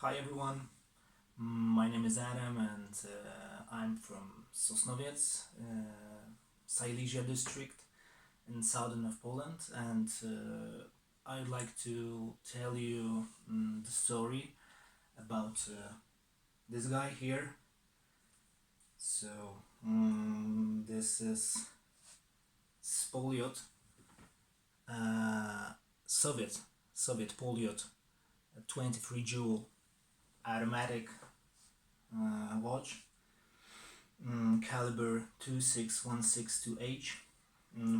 Hi everyone, my name is Adam and I'm from Sosnowiec, Silesia district in southern of Poland, and I'd like to tell you the story about this guy here. So this is Poljot, Soviet Poljot, a 23 jewel automatic watch, caliber 26162H,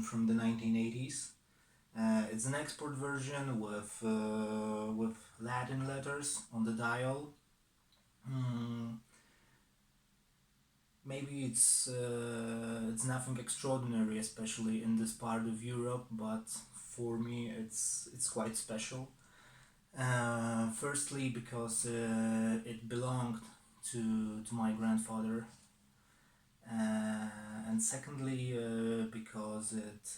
from the 1980s. It's an export version with Latin letters on the dial. Maybe it's nothing extraordinary, especially in this part of Europe, but for me it's quite special. Firstly, because it belonged to my grandfather, and secondly, because it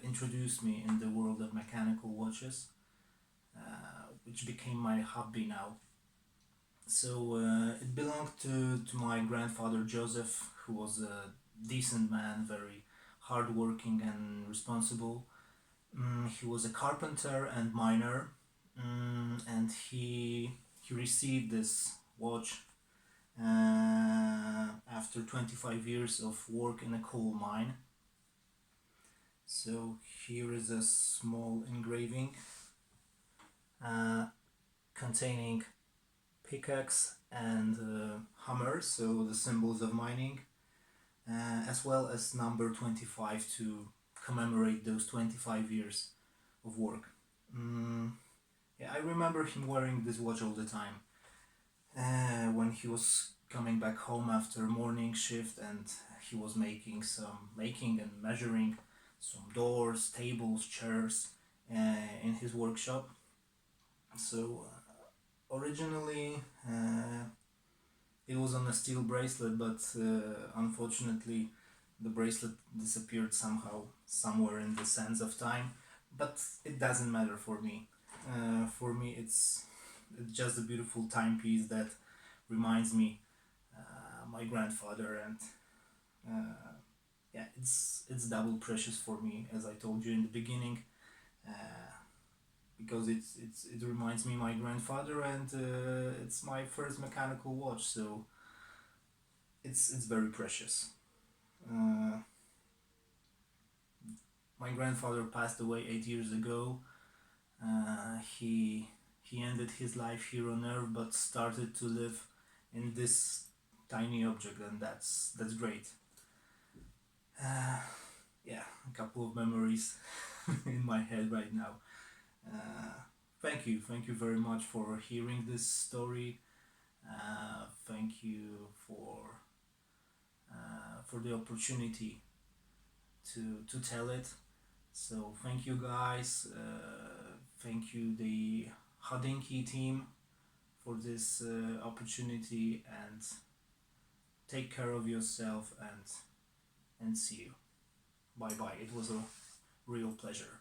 introduced me in the world of mechanical watches, which became my hobby now. So it belonged to my grandfather Joseph, who was a decent man, very hardworking and responsible. He was a carpenter and miner, and he received this watch after 25 years of work in a coal mine. So here is a small engraving containing pickaxe and hammer, so the symbols of mining, as well as number 25 to commemorate those 25 years of work. Yeah, I remember him wearing this watch all the time when he was coming back home after morning shift, and he was making and measuring some doors, tables, chairs in his workshop. So originally it was on a steel bracelet, but unfortunately the bracelet disappeared somehow, somewhere in the sands of time. But it doesn't matter for me. For me, it's just a beautiful timepiece that reminds me my grandfather, and yeah, it's double precious for me, as I told you in the beginning, because it reminds me my grandfather, and it's my first mechanical watch, so it's very precious. My grandfather passed away 8 years ago. He ended his life here on Earth, but started to live in this tiny object, and that's great. Yeah, a couple of memories in my head right now. Thank you very much for hearing this story. Thank you for the opportunity to tell it. So thank you guys. Thank you the Hodinkee team for this opportunity, and take care of yourself, and see you. Bye bye. It was a real pleasure.